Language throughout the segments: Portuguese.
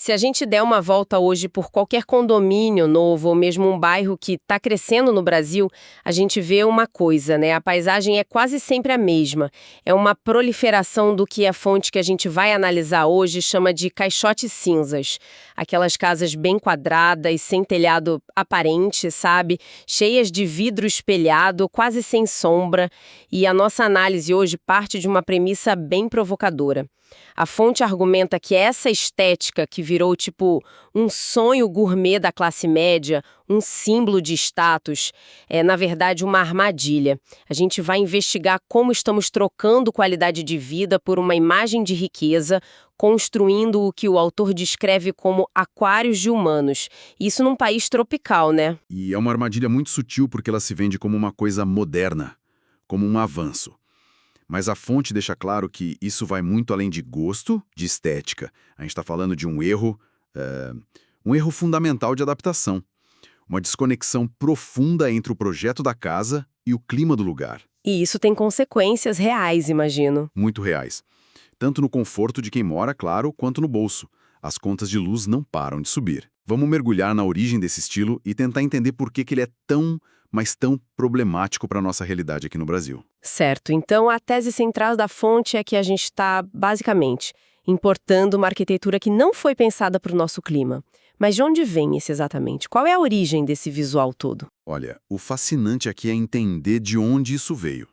Se a gente der uma volta hoje por qualquer condomínio novo ou mesmo um bairro que está crescendo no Brasil, a gente vê uma coisa, né? A paisagem é quase sempre a mesma. É uma proliferação do que a fonte que a gente vai analisar hoje chama de caixotes cinzas. Aquelas casas bem quadradas, sem telhado aparente, sabe? Cheias de vidro espelhado, quase sem sombra. E a nossa análise hoje parte de uma premissa bem provocadora. A fonte argumenta que essa estética que virou tipo um sonho gourmet da classe média, um símbolo de status, é na verdade uma armadilha. A gente vai investigar como estamos trocando qualidade de vida por uma imagem de riqueza, construindo o que o autor descreve como aquários de humanos. Isso num país tropical, né? E é uma armadilha muito sutil porque ela se vende como uma coisa moderna, como um avanço. Mas a fonte deixa claro que isso vai muito além de gosto, de estética. A gente está falando de um erro fundamental de adaptação. Uma desconexão profunda entre o projeto da casa e o clima do lugar. E isso tem consequências reais, imagino. Muito reais. Tanto no conforto de quem mora, claro, quanto no bolso. As contas de luz não param de subir. Vamos mergulhar na origem desse estilo e tentar entender por que ele é tão, mas tão problemático para a nossa realidade aqui no Brasil. Certo, então a tese central da fonte é que a gente está, basicamente, importando uma arquitetura que não foi pensada para o nosso clima. Mas de onde vem isso exatamente? Qual é a origem desse visual todo? Olha, o fascinante aqui é entender de onde isso veio.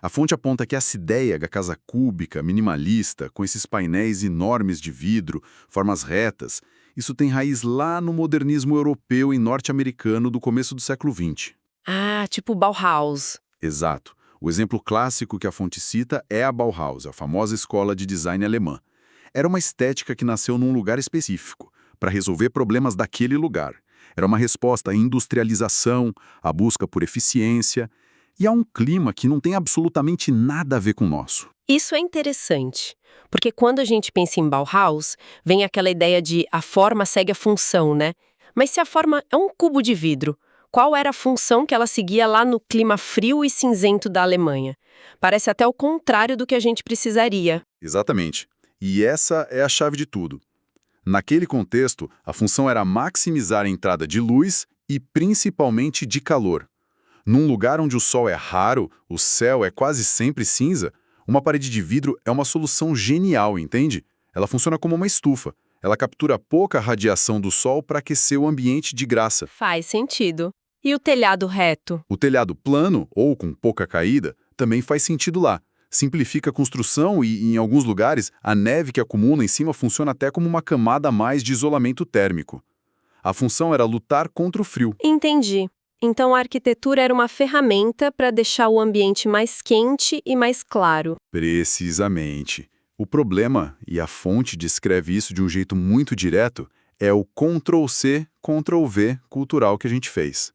A fonte aponta que essa ideia da casa cúbica, minimalista, com esses painéis enormes de vidro, formas retas, isso tem raiz lá no modernismo europeu e norte-americano do começo do século XX. Ah, tipo Bauhaus. Exato. O exemplo clássico que a fonte cita é a Bauhaus, a famosa escola de design alemã. Era uma estética que nasceu num lugar específico, para resolver problemas daquele lugar. Era uma resposta à industrialização, à busca por eficiência, e a um clima que não tem absolutamente nada a ver com o nosso. Isso é interessante, porque quando a gente pensa em Bauhaus, vem aquela ideia de a forma segue a função, né? Mas se a forma é um cubo de vidro, qual era a função que ela seguia lá no clima frio e cinzento da Alemanha? Parece até o contrário do que a gente precisaria. Exatamente. E essa é a chave de tudo. Naquele contexto, a função era maximizar a entrada de luz e principalmente de calor. Num lugar onde o sol é raro, o céu é quase sempre cinza, uma parede de vidro é uma solução genial, entende? Ela funciona como uma estufa. Ela captura pouca radiação do sol para aquecer o ambiente de graça. Faz sentido. E o telhado reto? O telhado plano, ou com pouca caída, também faz sentido lá. Simplifica a construção e, em alguns lugares, a neve que acumula em cima funciona até como uma camada a mais de isolamento térmico. A função era lutar contra o frio. Entendi. Então a arquitetura era uma ferramenta para deixar o ambiente mais quente e mais claro. Precisamente. O problema, e a fonte descreve isso de um jeito muito direto, é o Ctrl+C, Ctrl+V cultural que a gente fez.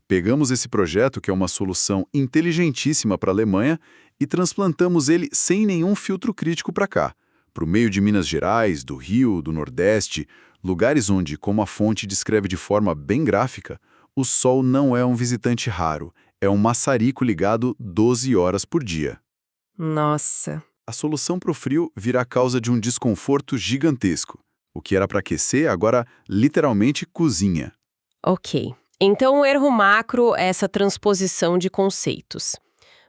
Pegamos esse projeto, que é uma solução inteligentíssima para a Alemanha, e transplantamos ele sem nenhum filtro crítico para cá, para o meio de Minas Gerais, do Rio, do Nordeste, lugares onde, como a fonte descreve de forma bem gráfica, o sol não é um visitante raro, é um maçarico ligado 12 horas por dia. Nossa. A solução para o frio vira a causa de um desconforto gigantesco. O que era para aquecer, agora literalmente cozinha. Ok. Então o erro macro é essa transposição de conceitos.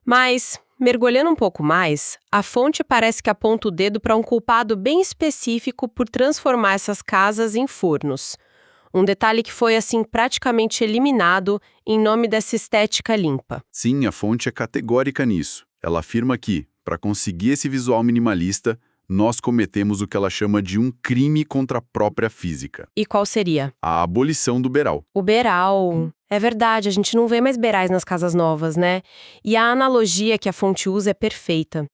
Mas, mergulhando um pouco mais, a fonte parece que aponta o dedo para um culpado bem específico por transformar essas casas em fornos. Um detalhe que foi, assim, praticamente eliminado em nome dessa estética limpa. Sim, a fonte é categórica nisso. Ela afirma que, para conseguir esse visual minimalista, nós cometemos o que ela chama de um crime contra a própria física. E qual seria? A abolição do beiral. O beiral. É verdade, a gente não vê mais beirais nas casas novas, né? E a analogia que a fonte usa é perfeita.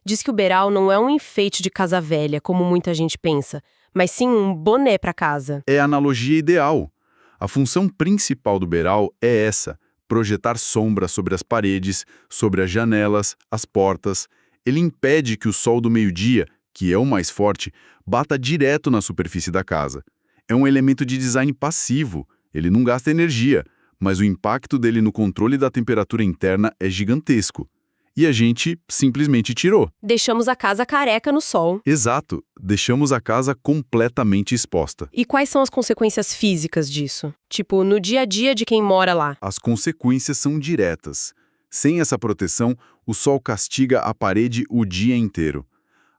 Diz que o beiral não é um enfeite de casa velha, como muita gente pensa, mas sim um boné para casa. É a analogia ideal. A função principal do beiral é essa: projetar sombra sobre as paredes, sobre as janelas, as portas. Ele impede que o sol do meio-dia, que é o mais forte, bata direto na superfície da casa. É um elemento de design passivo, ele não gasta energia, mas o impacto dele no controle da temperatura interna é gigantesco. e a gente simplesmente tirou. Deixamos a casa careca no sol. Exato, deixamos a casa completamente exposta. E quais são as consequências físicas disso? Tipo, no dia a dia de quem mora lá. As consequências são diretas. Sem essa proteção, o sol castiga a parede o dia inteiro.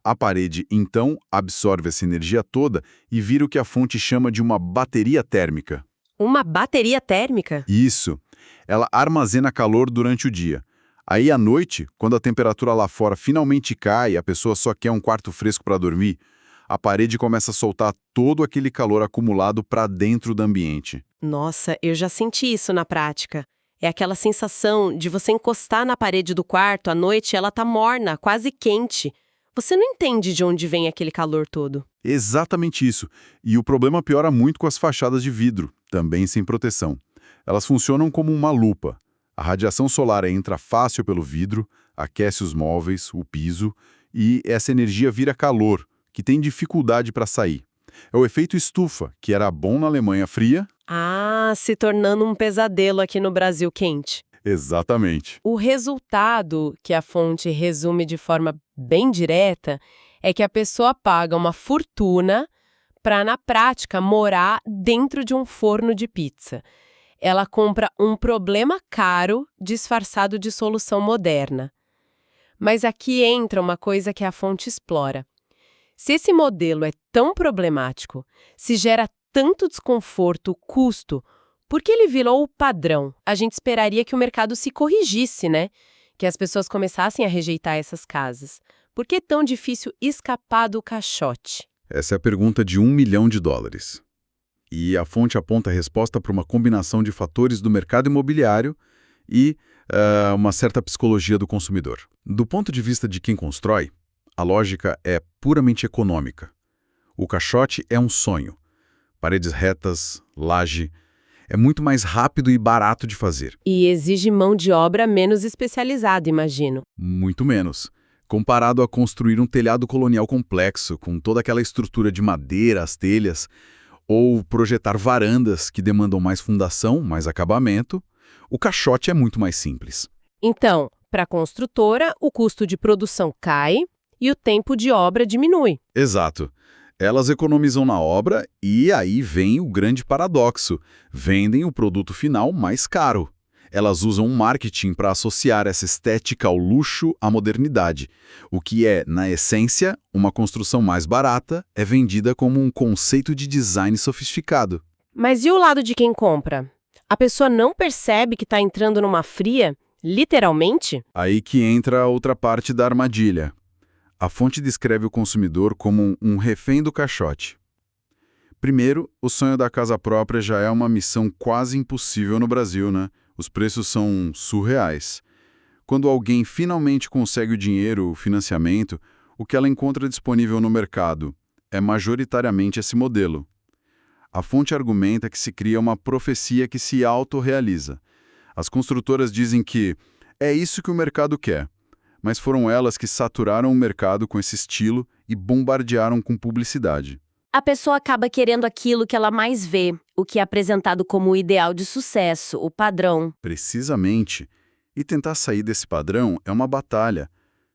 A parede, então, absorve essa energia toda e vira o que a fonte chama de uma bateria térmica. Uma bateria térmica? Isso. Ela armazena calor durante o dia. Aí, à noite, quando a temperatura lá fora finalmente cai e a pessoa só quer um quarto fresco para dormir, a parede começa a soltar todo aquele calor acumulado para dentro do ambiente. Nossa, eu já senti isso na prática. É aquela sensação de você encostar na parede do quarto à noite e ela tá morna, quase quente. Você não entende de onde vem aquele calor todo. Exatamente isso. E o problema piora muito com as fachadas de vidro, também sem proteção. Elas funcionam como uma lupa. A radiação solar entra fácil pelo vidro, aquece os móveis, o piso, e essa energia vira calor, que tem dificuldade para sair. É o efeito estufa, que era bom na Alemanha fria. Ah, se tornando um pesadelo aqui no Brasil quente. Exatamente. O resultado, que a fonte resume de forma bem direta, é que a pessoa paga uma fortuna para, na prática, morar dentro de um forno de pizza. Ela compra um problema caro disfarçado de solução moderna. Mas aqui entra uma coisa que a fonte explora. Se esse modelo é tão problemático, se gera tanto desconforto, custo, por que ele virou o padrão? A gente esperaria que o mercado se corrigisse, né? Que as pessoas começassem a rejeitar essas casas. Por que é tão difícil escapar do caixote? Essa é a pergunta de US$1 milhão. E a fonte aponta a resposta para uma combinação de fatores do mercado imobiliário e uma certa psicologia do consumidor. Do ponto de vista de quem constrói, a lógica é puramente econômica. O caixote é um sonho. Paredes retas, laje, é muito mais rápido e barato de fazer. E exige mão de obra menos especializada, imagino. Muito menos. Comparado a construir um telhado colonial complexo, com toda aquela estrutura de madeira, as telhas, ou projetar varandas que demandam mais fundação, mais acabamento, o caixote é muito mais simples. Então, para a construtora, o custo de produção cai e o tempo de obra diminui. Exato. Elas economizam na obra e aí vem o grande paradoxo. Vendem o produto final mais caro. Elas usam um marketing para associar essa estética ao luxo à modernidade. O que é, na essência, uma construção mais barata, é vendida como um conceito de design sofisticado. Mas e o lado de quem compra? A pessoa não percebe que está entrando numa fria, literalmente? Aí que entra a outra parte da armadilha. A fonte descreve o consumidor como um refém do caixote. Primeiro, o sonho da casa própria já é uma missão quase impossível no Brasil, né? Os preços são surreais. Quando alguém finalmente consegue o dinheiro, o financiamento, o que ela encontra disponível no mercado é majoritariamente esse modelo. A fonte argumenta que se cria uma profecia que se autorrealiza. As construtoras dizem que é isso que o mercado quer, mas foram elas que saturaram o mercado com esse estilo e bombardearam com publicidade. A pessoa acaba querendo aquilo que ela mais vê, o que é apresentado como o ideal de sucesso, o padrão. Precisamente. E tentar sair desse padrão é uma batalha.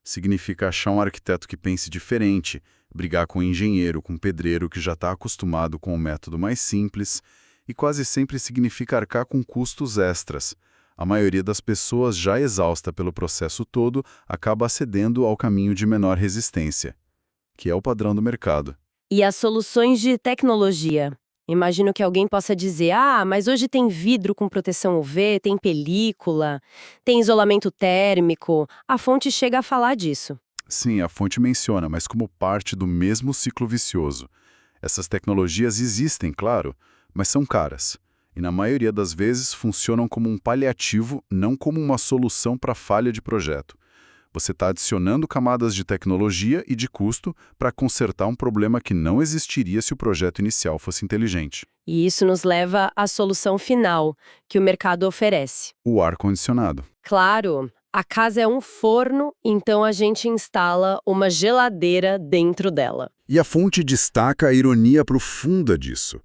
Significa achar um arquiteto que pense diferente, brigar com um engenheiro, com um pedreiro que já está acostumado com o método mais simples, e quase sempre significa arcar com custos extras. A maioria das pessoas, já exausta pelo processo todo, acaba cedendo ao caminho de menor resistência, que é o padrão do mercado. E as soluções de tecnologia? Imagino que alguém possa dizer, mas hoje tem vidro com proteção UV, tem película, tem isolamento térmico. A fonte chega a falar disso. Sim, a fonte menciona, mas como parte do mesmo ciclo vicioso. Essas tecnologias existem, claro, mas são caras. E na maioria das vezes funcionam como um paliativo, não como uma solução para a falha de projeto. Você está adicionando camadas de tecnologia e de custo para consertar um problema que não existiria se o projeto inicial fosse inteligente. E isso nos leva à solução final que o mercado oferece. O ar-condicionado. Claro, a casa é um forno, então a gente instala uma geladeira dentro dela. E a fonte destaca a ironia profunda disso.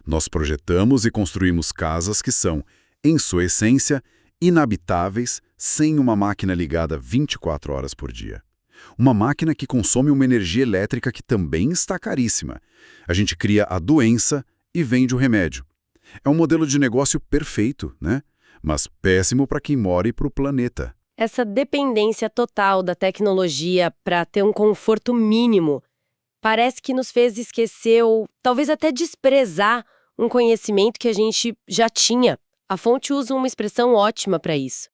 Nós projetamos e construímos casas que são, em sua essência, inabitáveis, sem uma máquina ligada 24 horas por dia. Uma máquina que consome uma energia elétrica que também está caríssima. A gente cria a doença e vende o remédio. É um modelo de negócio perfeito, né? Mas péssimo para quem mora e para o planeta. Essa dependência total da tecnologia para ter um conforto mínimo parece que nos fez esquecer ou talvez até desprezar um conhecimento que a gente já tinha. A fonte usa uma expressão ótima para isso.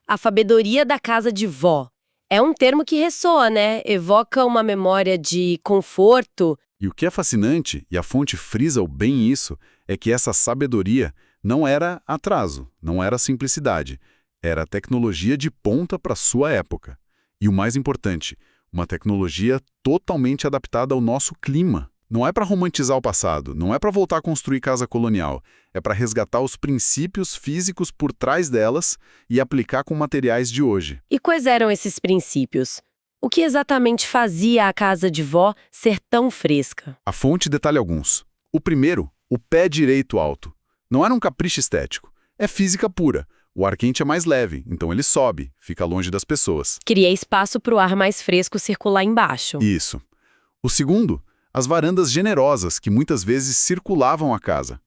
A sabedoria da casa de vó. É um termo que ressoa, né? Evoca uma memória de conforto. E o que é fascinante, e a fonte frisa bem isso, é que essa sabedoria não era atraso, não era simplicidade. Era tecnologia de ponta para sua época. E o mais importante, uma tecnologia totalmente adaptada ao nosso clima. Não é para romantizar o passado, não é para voltar a construir casa colonial. É para resgatar os princípios físicos por trás delas e aplicar com materiais de hoje. E quais eram esses princípios? O que exatamente fazia a casa de vó ser tão fresca? A fonte detalha alguns. O primeiro, o pé direito alto. Não era um capricho estético, é física pura. O ar quente é mais leve, então ele sobe, fica longe das pessoas. Cria espaço para o ar mais fresco circular embaixo. Isso. O segundo, as varandas generosas que muitas vezes circulavam a casa.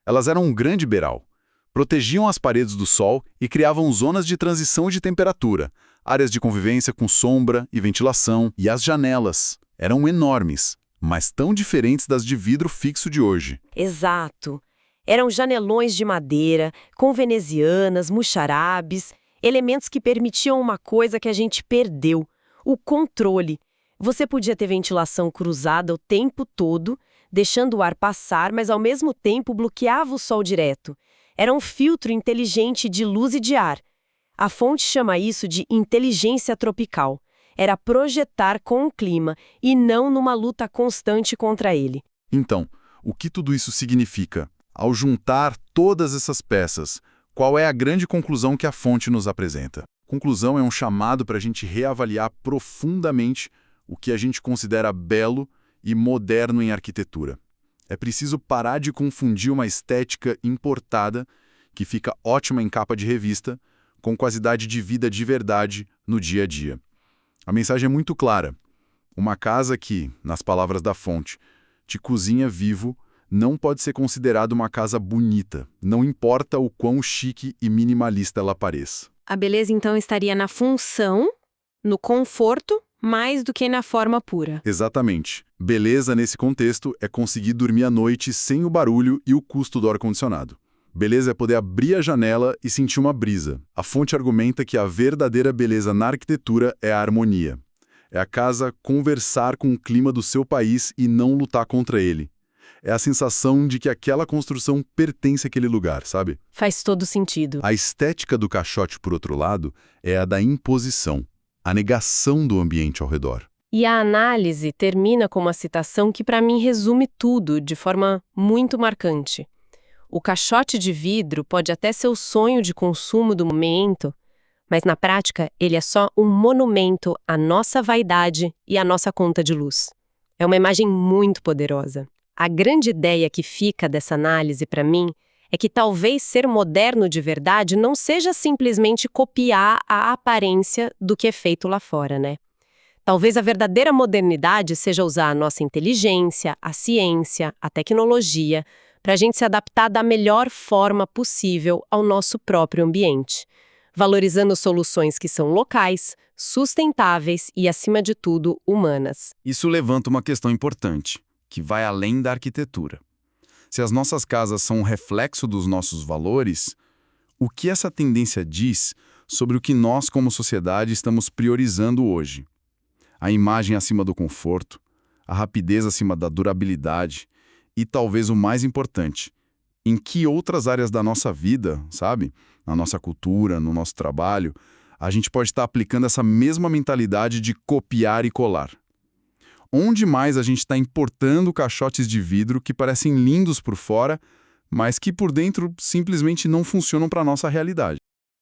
Elas eram um grande beiral. Protegiam as paredes do sol e criavam zonas de transição de temperatura, áreas de convivência com sombra e ventilação, e as janelas eram enormes, mas tão diferentes das de vidro fixo de hoje. Exato. Eram janelões de madeira, com venezianas, muxarabes, elementos que permitiam uma coisa que a gente perdeu: o controle. Você podia ter ventilação cruzada o tempo todo, deixando o ar passar, mas ao mesmo tempo bloqueava o sol direto. Era um filtro inteligente de luz e de ar. A fonte chama isso de inteligência tropical. Era projetar com o clima e não numa luta constante contra ele. Então, o que tudo isso significa? Ao juntar todas essas peças, qual é a grande conclusão que a fonte nos apresenta? Conclusão é um chamado para a gente reavaliar profundamente o que a gente considera belo e moderno em arquitetura. É preciso parar de confundir uma estética importada, que fica ótima em capa de revista, com qualidade de vida de verdade no dia a dia. A mensagem é muito clara. Uma casa que, nas palavras da fonte, te cozinha vivo, não pode ser considerada uma casa bonita, não importa o quão chique e minimalista ela pareça. A beleza, então, estaria na função, no conforto, mais do que na forma pura. Exatamente. Beleza, nesse contexto, é conseguir dormir à noite sem o barulho e o custo do ar-condicionado. Beleza é poder abrir a janela e sentir uma brisa. A fonte argumenta que a verdadeira beleza na arquitetura é a harmonia. É a casa conversar com o clima do seu país e não lutar contra ele. É a sensação de que aquela construção pertence àquele lugar, sabe? Faz todo sentido. A estética do caixote, por outro lado, é a da imposição, a negação do ambiente ao redor. E a análise termina com uma citação que, para mim, resume tudo de forma muito marcante. O caixote de vidro pode até ser o sonho de consumo do momento, mas na prática ele é só um monumento à nossa vaidade e à nossa conta de luz. É uma imagem muito poderosa. A grande ideia que fica dessa análise para mim é que talvez ser moderno de verdade não seja simplesmente copiar a aparência do que é feito lá fora, né? Talvez a verdadeira modernidade seja usar a nossa inteligência, a ciência, a tecnologia, para a gente se adaptar da melhor forma possível ao nosso próprio ambiente, valorizando soluções que são locais, sustentáveis e, acima de tudo, humanas. Isso levanta uma questão importante, que vai além da arquitetura. Se as nossas casas são um reflexo dos nossos valores, o que essa tendência diz sobre o que nós, como sociedade, estamos priorizando hoje? A imagem acima do conforto, a rapidez acima da durabilidade e, talvez o mais importante, em que outras áreas da nossa vida, sabe? Na nossa cultura, no nosso trabalho, a gente pode estar aplicando essa mesma mentalidade de copiar e colar. Onde mais a gente está importando caixotes de vidro que parecem lindos por fora, mas que por dentro simplesmente não funcionam para a nossa realidade?